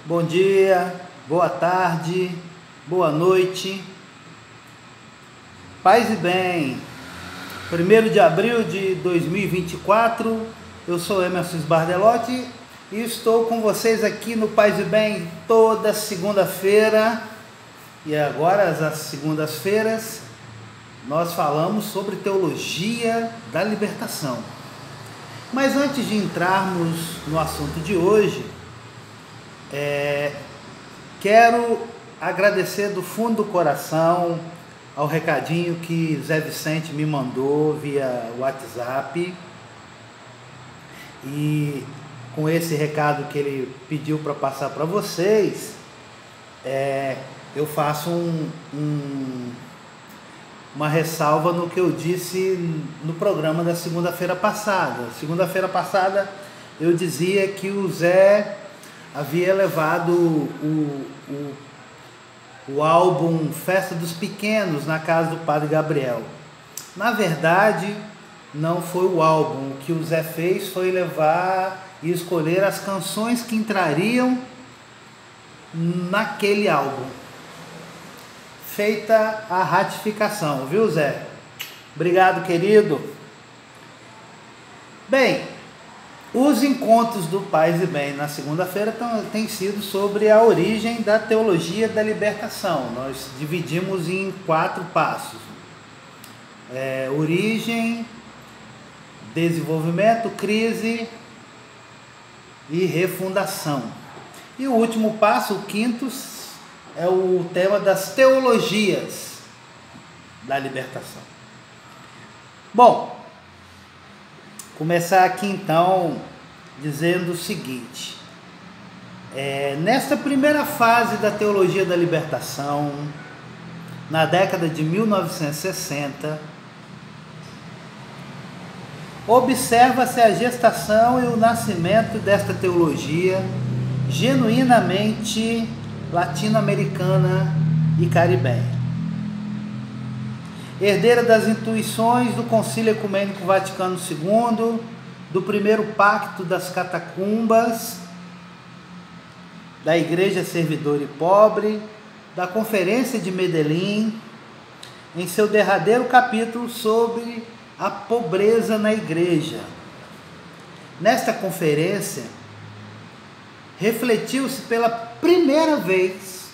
Bom dia, boa tarde, boa noite. Paz e bem. 1º de abril de 2024, eu sou Emerson Sbardelotti e estou com vocês aqui no Paz e Bem toda segunda-feira. E agora, às segundas-feiras, nós falamos sobre teologia da libertação. Mas antes de entrarmos no assunto de hoje, quero agradecer do fundo do coração ao recadinho que Zé Vicente me mandou via WhatsApp. E com esse recado que ele pediu para passar para vocês, eu faço uma ressalva no que eu disse no programa da segunda-feira passada. Segunda-feira passada eu dizia que o Zé havia levado o álbum Festa dos Pequenos na casa do Padre Gabriel. Na verdade, não foi o álbum. O que o Zé fez foi levar e escolher as canções que entrariam naquele álbum. Feita a ratificação, viu, Zé? Obrigado, querido. Bem, os encontros do Paz e Bem na segunda-feira têm sido sobre a origem da teologia da libertação. Nós dividimos em 4 passos: origem, desenvolvimento, crise e refundação. E o último passo, o 5º, é o tema das teologias da libertação. Bom, começar aqui então dizendo o seguinte: nesta primeira fase da teologia da libertação, na década de 1960, observa-se a gestação e o nascimento desta teologia genuinamente latino-americana e caribenha. Herdeira das intuições do Concílio Ecumênico Vaticano II, do primeiro pacto das catacumbas, da Igreja Servidora e Pobre, da Conferência de Medellín, em seu derradeiro capítulo sobre a pobreza na Igreja. Nesta conferência, refletiu-se pela primeira vez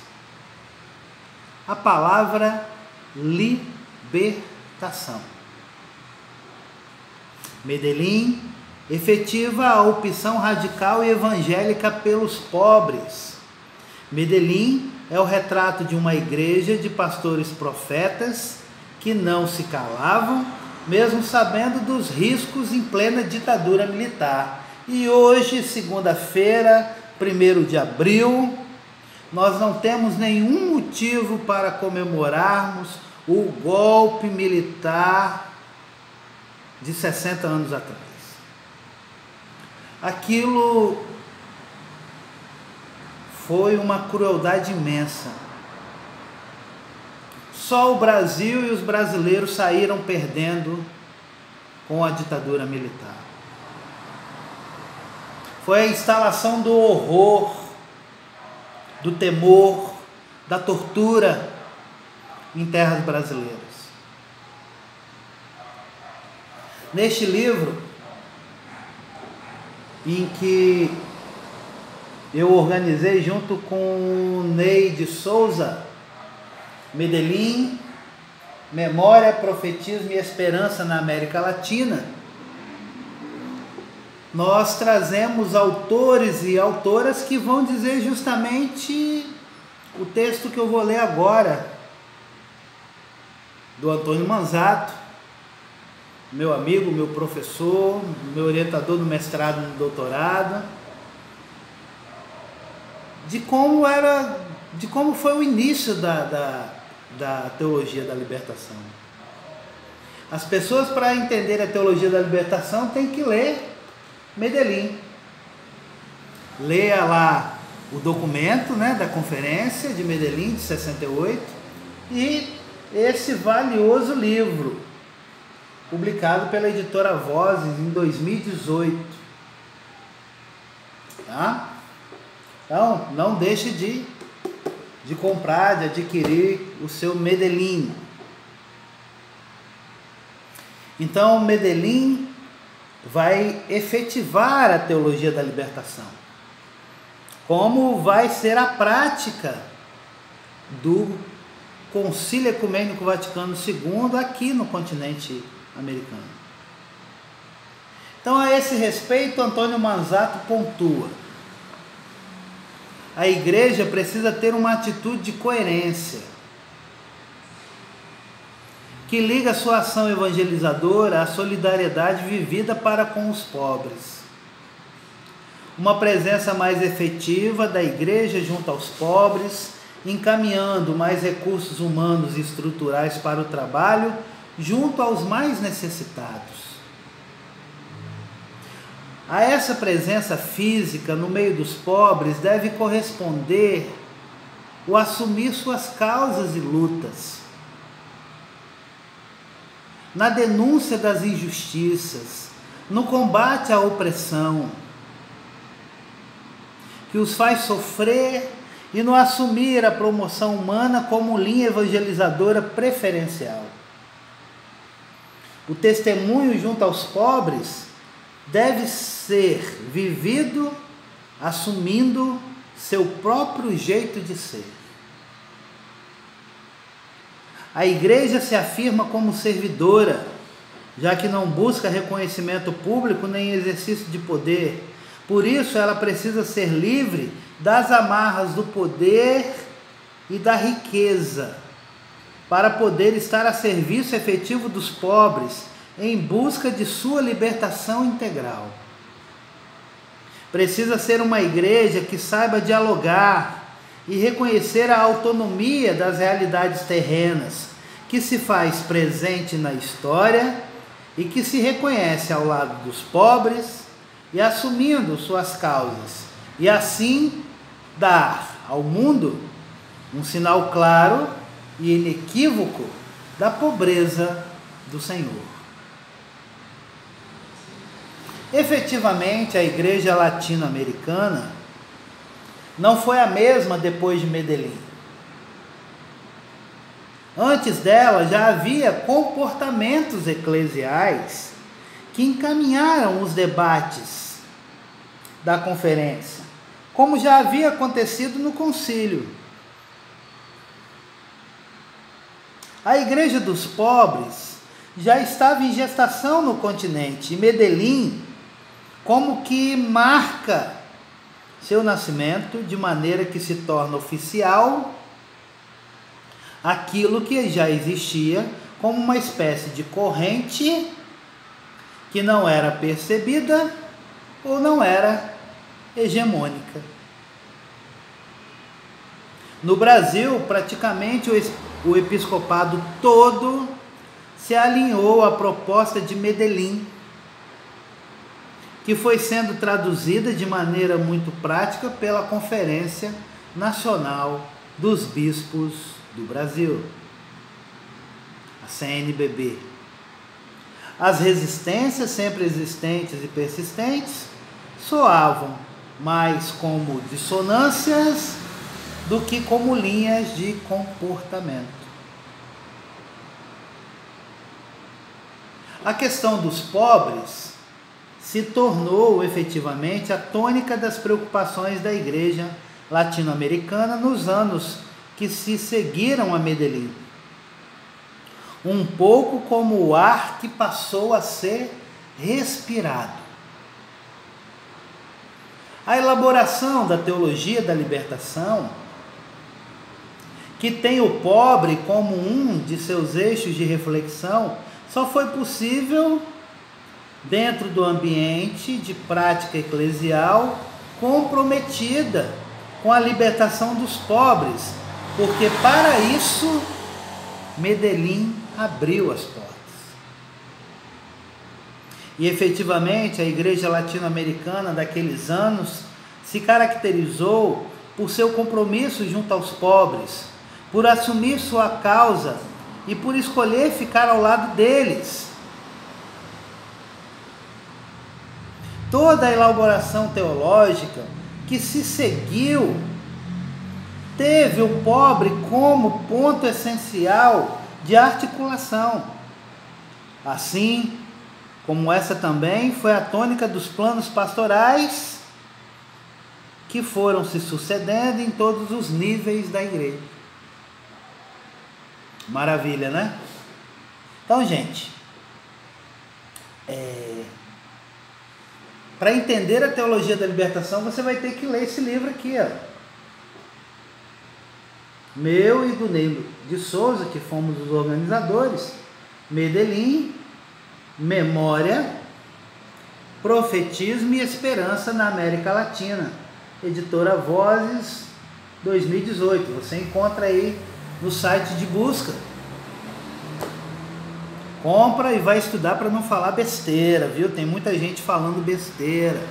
a palavra libertação. Medellín efetiva a opção radical e evangélica pelos pobres. Medellín é o retrato de uma igreja de pastores profetas que não se calavam, mesmo sabendo dos riscos em plena ditadura militar. E hoje, segunda-feira, 1º de abril, nós não temos nenhum motivo para comemorarmos o golpe militar de 60 anos atrás. Aquilo foi uma crueldade imensa. Só o Brasil e os brasileiros saíram perdendo com a ditadura militar. Foi a instalação do horror, do temor, da tortura em terras brasileiras. Neste livro, em que eu organizei junto com Ney de Souza, Medellín, Memória, Profetismo e Esperança na América Latina, nós trazemos autores e autoras que vão dizer justamente o texto que eu vou ler agora, do Antônio Manzato, meu amigo, meu professor, meu orientador no mestrado e no doutorado, de como foi o início da teologia da libertação. As pessoas, para entender a teologia da libertação, têm que ler Medellín. Leia lá o documento, da conferência de Medellín de 68 e esse valioso livro, publicado pela editora Vozes em 2018. Tá? Então, não deixe de comprar, de adquirir o seu Medellín. Então, o Medellín vai efetivar a teologia da libertação. Como vai ser a prática do Concílio Ecumênico Vaticano II aqui no continente americano. Então, a esse respeito, Antônio Manzato pontua: a igreja precisa ter uma atitude de coerência, que liga sua ação evangelizadora à solidariedade vivida para com os pobres. Uma presença mais efetiva da igreja junto aos pobres, encaminhando mais recursos humanos e estruturais para o trabalho junto aos mais necessitados. A essa presença física no meio dos pobres deve corresponder o assumir suas causas e lutas, na denúncia das injustiças, no combate à opressão, que os faz sofrer, e no assumir a promoção humana como linha evangelizadora preferencial. O testemunho junto aos pobres deve ser vivido assumindo seu próprio jeito de ser. A igreja se afirma como servidora, já que não busca reconhecimento público nem exercício de poder. Por isso, ela precisa ser livre das amarras do poder e da riqueza, para poder estar a serviço efetivo dos pobres, em busca de sua libertação integral. Precisa ser uma igreja que saiba dialogar e reconhecer a autonomia das realidades terrenas, que se faz presente na história e que se reconhece ao lado dos pobres e assumindo suas causas, e assim dar ao mundo um sinal claro e inequívoco da pobreza do Senhor. Efetivamente, a igreja latino-americana não foi a mesma depois de Medellín. Antes dela já havia comportamentos eclesiais que encaminharam os debates da conferência, como já havia acontecido no concílio. A igreja dos pobres já estava em gestação no continente, e Medellín como que marca seu nascimento, de maneira que se torna oficial aquilo que já existia como uma espécie de corrente que não era percebida ou não era hegemônica. No Brasil, praticamente o episcopado todo se alinhou à proposta de Medellín, que foi sendo traduzida de maneira muito prática pela Conferência Nacional dos Bispos do Brasil, a CNBB. As resistências, sempre existentes e persistentes, soavam mais como dissonâncias do que como linhas de comportamento. A questão dos pobres se tornou efetivamente a tônica das preocupações da igreja latino-americana nos anos que se seguiram a Medellín. Um pouco como o ar que passou a ser respirado. A elaboração da teologia da libertação, que tem o pobre como um de seus eixos de reflexão, só foi possível dentro do ambiente de prática eclesial comprometida com a libertação dos pobres, porque para isso Medellín abriu as portas. E efetivamente a igreja latino-americana daqueles anos se caracterizou por seu compromisso junto aos pobres, por assumir sua causa e por escolher ficar ao lado deles. Toda a elaboração teológica que se seguiu teve o pobre como ponto essencial de articulação. Assim como essa também foi a tônica dos planos pastorais que foram se sucedendo em todos os níveis da igreja. Maravilha, né? Então, gente, para entender a teologia da libertação, você vai ter que ler esse livro aqui, ó. Meu e do Ney de Souza, que fomos os organizadores. Medellín, Memória, Profetismo e Esperança na América Latina. Editora Vozes, 2018. Você encontra aí no site de busca. Compra e vai estudar para não falar besteira, viu? Tem muita gente falando besteira.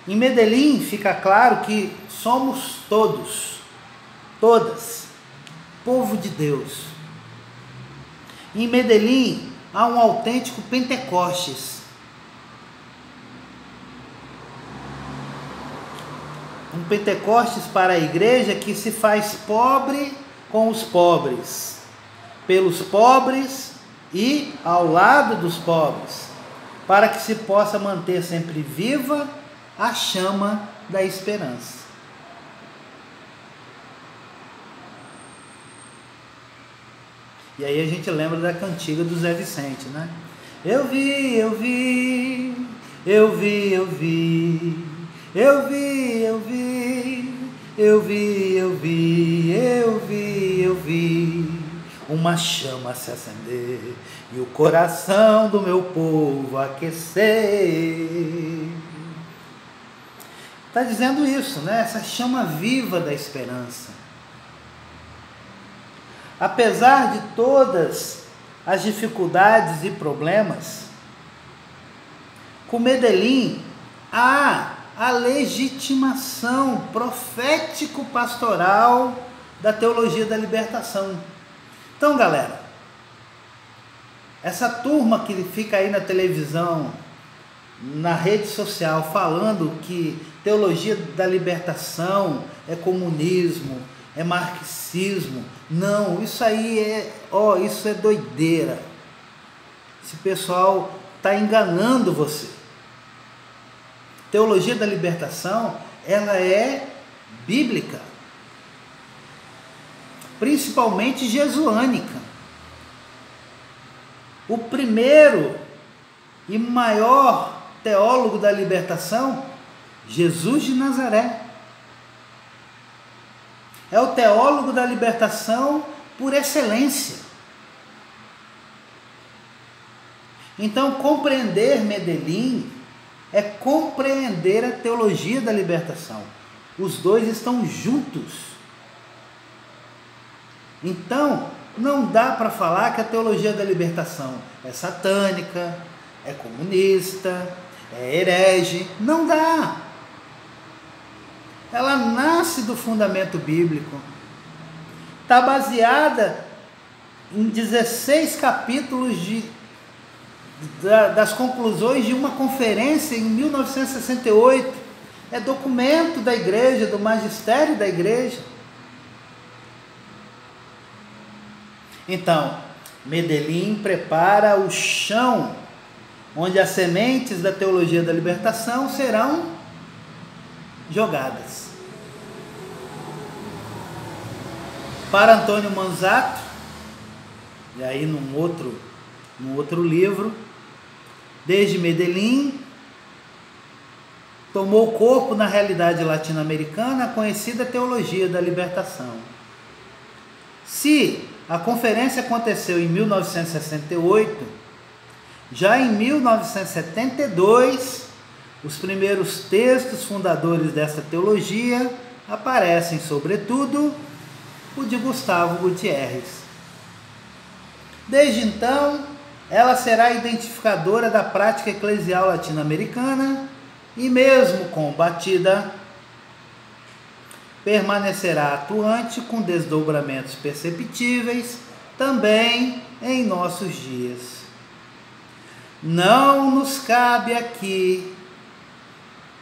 Em Medellín fica claro que somos todas, povo de Deus. Em Medellín há um autêntico Pentecostes. Um Pentecostes para a igreja que se faz pobre com os pobres, pelos pobres e ao lado dos pobres, para que se possa manter sempre viva a chama da esperança. E aí a gente lembra da cantiga do Zé Vicente, né? Eu vi, eu vi, eu vi, eu vi, eu vi, eu vi, eu vi, eu vi, eu vi, eu vi uma chama se acender e o coração do meu povo aquecer. Está dizendo isso, né? Essa chama viva da esperança. Apesar de todas as dificuldades e problemas, com Medellín há a legitimação profético-pastoral da teologia da libertação. Então, galera, essa turma que fica aí na televisão, na rede social, falando que teologia da libertação é comunismo, é marxismo. Não, isso aí isso é doideira. Esse pessoal está enganando você. Teologia da libertação, ela é bíblica, principalmente jesuânica. O primeiro e maior teólogo da libertação, Jesus de Nazaré. É o teólogo da libertação por excelência. Então, compreender Medellín é compreender a teologia da libertação. Os dois estão juntos. Então, não dá para falar que a teologia da libertação é satânica, é comunista, é herege. Não dá. Ela nasce do fundamento bíblico. Está baseada em 16 capítulos das conclusões de uma conferência em 1968. É documento da igreja, do magistério da igreja. Então, Medellín prepara o chão onde as sementes da teologia da libertação serão jogadas. Para Antônio Manzato, e aí num outro livro, desde Medellín, tomou corpo na realidade latino-americana a conhecida teologia da libertação. Se a conferência aconteceu em 1968, já em 1972, os primeiros textos fundadores dessa teologia aparecem, sobretudo, o de Gustavo Gutierrez. Desde então, ela será identificadora da prática eclesial latino-americana e, mesmo combatida, permanecerá atuante com desdobramentos perceptíveis também em nossos dias. Não nos cabe aqui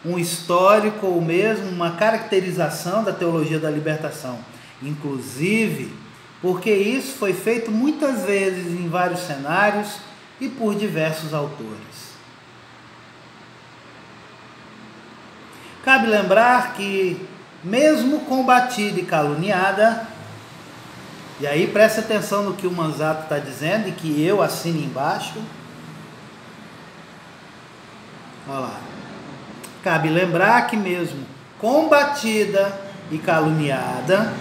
um histórico ou mesmo uma caracterização da teologia da libertação. Inclusive, porque isso foi feito muitas vezes em vários cenários e por diversos autores. Cabe lembrar que, mesmo combatida e caluniada, e aí preste atenção no que o Manzato está dizendo e que eu assino embaixo. Olha lá. Cabe lembrar que mesmo combatida e caluniada,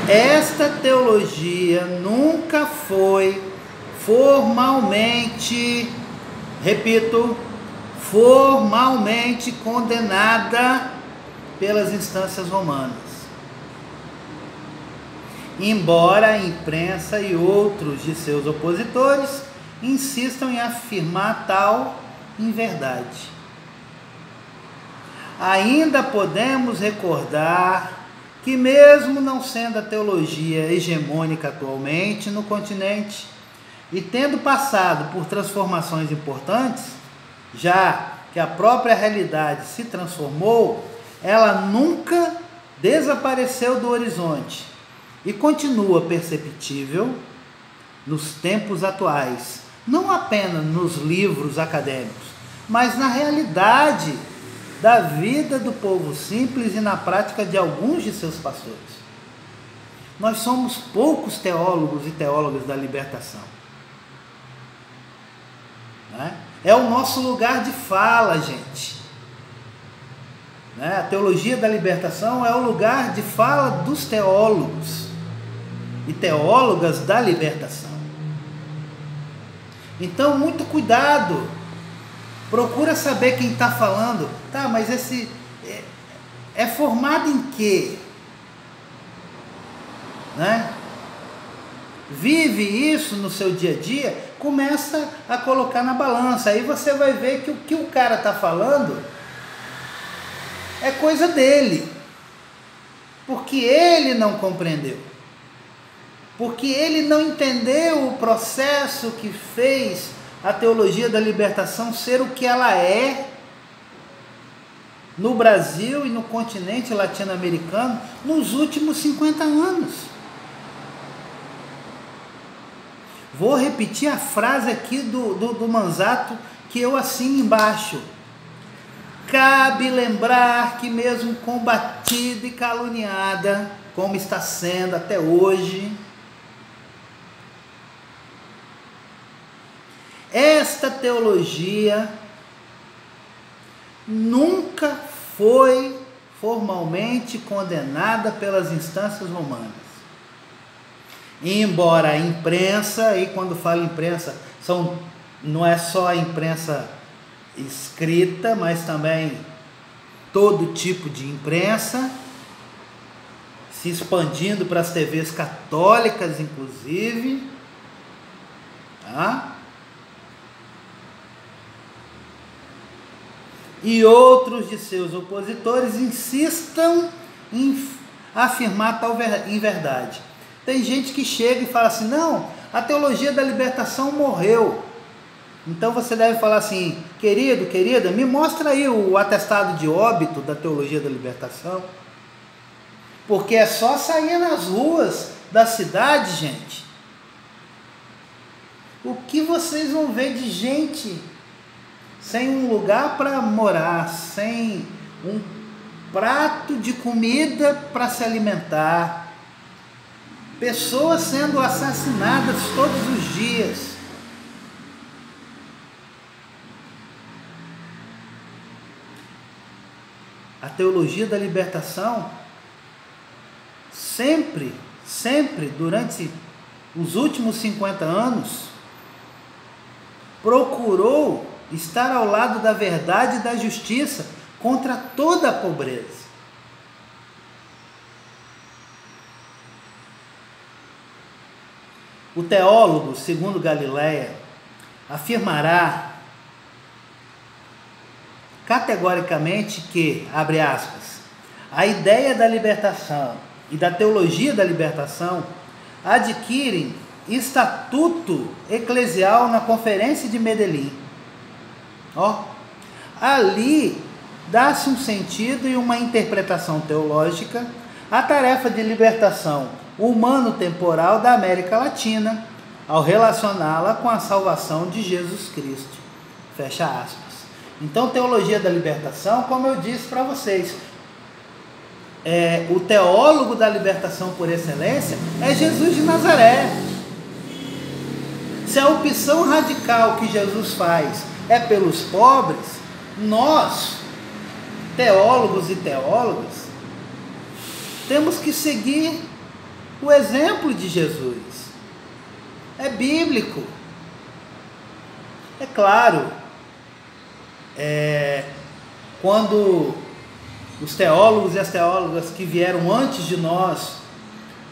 esta teologia nunca foi formalmente, repito, formalmente condenada pelas instâncias romanas. Embora a imprensa e outros de seus opositores insistam em afirmar tal inverdade. Ainda podemos recordar que, mesmo não sendo a teologia hegemônica atualmente no continente e tendo passado por transformações importantes, já que a própria realidade se transformou, ela nunca desapareceu do horizonte e continua perceptível nos tempos atuais, não apenas nos livros acadêmicos, mas na realidade da vida do povo simples e na prática de alguns de seus pastores. Nós somos poucos teólogos e teólogas da libertação. Né? É o nosso lugar de fala, gente. Né? A teologia da libertação é o lugar de fala dos teólogos e teólogas da libertação. Então, muito cuidado. Procura saber quem está falando. Tá, mas esse é formado em quê? Né? Vive isso no seu dia a dia, começa a colocar na balança. Aí você vai ver que o que o cara está falando é coisa dele. Porque ele não compreendeu. Porque ele não entendeu o processo que fez a teologia da libertação ser o que ela é no Brasil e no continente latino-americano nos últimos 50 anos. Vou repetir a frase aqui do Manzato que eu assino embaixo. Cabe lembrar que mesmo combatida e caluniada, como está sendo até hoje, esta teologia nunca foi formalmente condenada pelas instâncias romanas. Embora a imprensa, e quando falo imprensa, não é só a imprensa escrita, mas também todo tipo de imprensa, se expandindo para as TVs católicas, inclusive, tá? E outros de seus opositores insistam em afirmar tal inverdade. Tem gente que chega e fala assim, não, a teologia da libertação morreu. Então você deve falar assim, querido, querida, me mostra aí o atestado de óbito da teologia da libertação. Porque é só sair nas ruas da cidade, gente. O que vocês vão ver de gente sem um lugar para morar, sem um prato de comida para se alimentar, pessoas sendo assassinadas todos os dias. A teologia da libertação sempre, durante os últimos 50 anos, procurou estar ao lado da verdade e da justiça contra toda a pobreza. O teólogo, segundo Galileia, afirmará categoricamente que, abre aspas, a ideia da libertação e da teologia da libertação adquirem estatuto eclesial na Conferência de Medellín. ali dá-se um sentido e uma interpretação teológica à tarefa de libertação humano-temporal da América Latina, ao relacioná-la com a salvação de Jesus Cristo. Fecha aspas. Então, teologia da libertação, como eu disse para vocês, o teólogo da libertação por excelência é Jesus de Nazaré. Se a opção radical que Jesus faz é pelos pobres, nós, teólogos e teólogas, temos que seguir o exemplo de Jesus. É bíblico. É claro, quando os teólogos e as teólogas que vieram antes de nós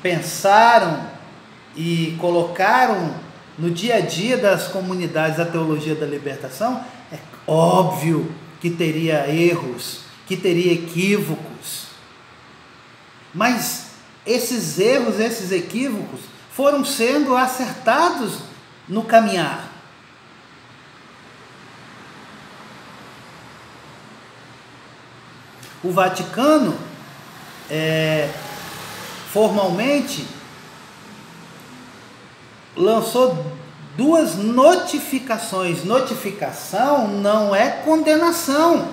pensaram e colocaram no dia a dia das comunidades a teologia da libertação, é óbvio que teria erros, que teria equívocos. Mas esses erros, esses equívocos foram sendo acertados no caminhar. O Vaticano, formalmente, lançou 2 notificações. Notificação não é condenação.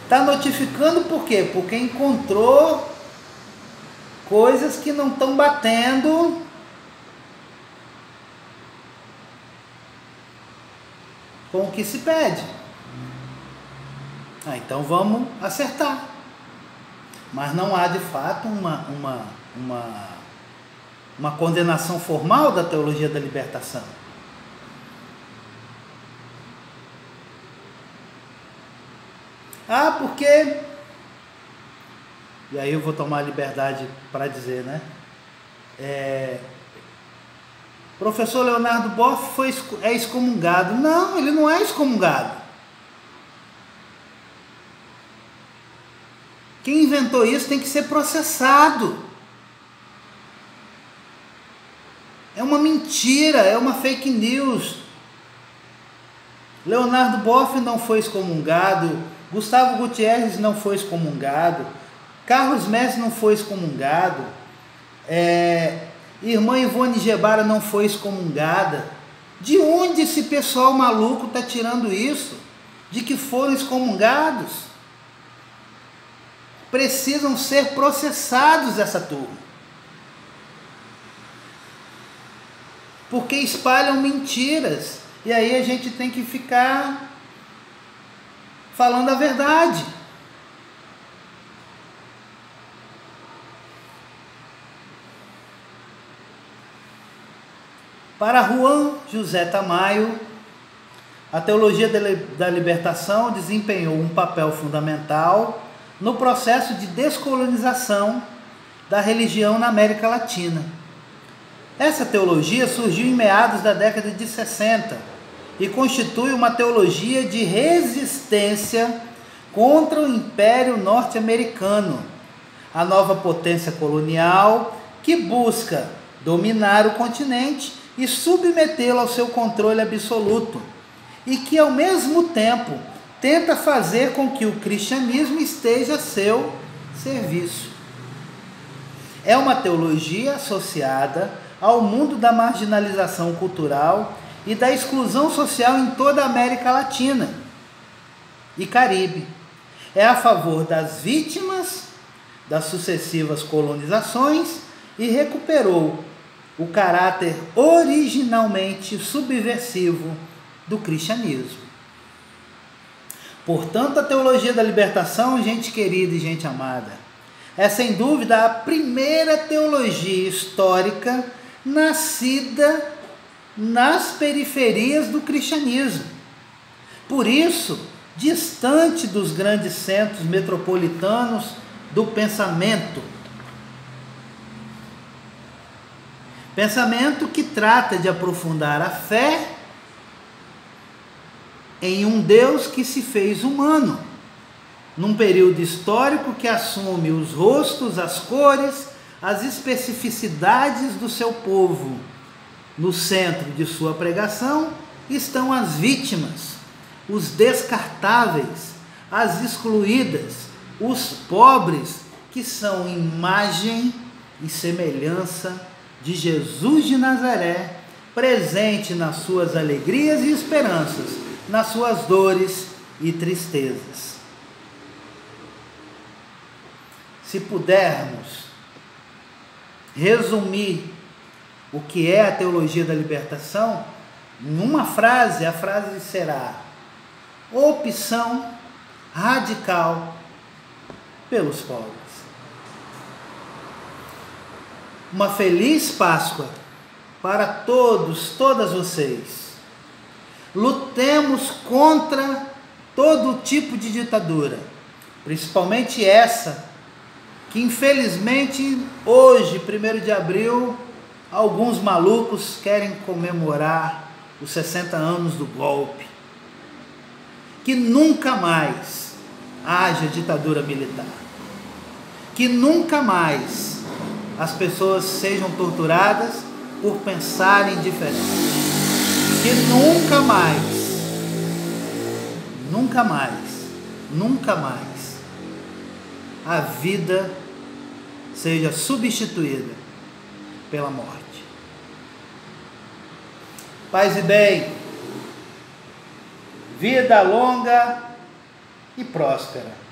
Está notificando por quê? Porque encontrou coisas que não estão batendo com o que se pede. Então vamos acertar. Mas não há de fato uma condenação formal da teologia da libertação. Porque... E aí eu vou tomar a liberdade para dizer, né? Professor Leonardo Boff é excomungado. Não, ele não é excomungado. Quem inventou isso tem que ser processado. É uma mentira, é uma fake news. Leonardo Boff não foi excomungado, Gustavo Gutierrez não foi excomungado, Carlos Messi não foi excomungado, irmã Ivone Gebara não foi excomungada. De onde esse pessoal maluco está tirando isso? De que foram excomungados? Precisam ser processados essa turma. Porque espalham mentiras. E aí a gente tem que ficar falando a verdade. Para Juan José Tamayo, a teologia da libertação desempenhou um papel fundamental no processo de descolonização da religião na América Latina. Essa teologia surgiu em meados da década de 60 e constitui uma teologia de resistência contra o Império Norte-Americano, a nova potência colonial que busca dominar o continente e submetê-lo ao seu controle absoluto, e que ao mesmo tempo tenta fazer com que o cristianismo esteja a seu serviço. É uma teologia associada ao mundo da marginalização cultural e da exclusão social em toda a América Latina e Caribe. É a favor das vítimas das sucessivas colonizações e recuperou o caráter originalmente subversivo do cristianismo. Portanto, a teologia da libertação, gente querida e gente amada, é sem dúvida a primeira teologia histórica nascida nas periferias do cristianismo. Por isso, distante dos grandes centros metropolitanos do pensamento. Pensamento que trata de aprofundar a fé em um Deus que se fez humano, num período histórico que assume os rostos, as cores, as especificidades do seu povo no centro de sua pregação estão as vítimas, os descartáveis, as excluídas, os pobres, que são imagem e semelhança de Jesus de Nazaré, presente nas suas alegrias e esperanças, nas suas dores e tristezas. Se pudermos resumir o que é a teologia da libertação, numa frase, a frase será: opção radical pelos pobres. Uma feliz Páscoa para todos, todas vocês. Lutemos contra todo tipo de ditadura, principalmente essa, que infelizmente hoje, 1º de abril, alguns malucos querem comemorar os 60 anos do golpe. Que nunca mais haja ditadura militar. Que nunca mais as pessoas sejam torturadas por pensarem diferente. Que nunca mais a vida seja substituída pela morte. Paz e bem, vida longa e próspera.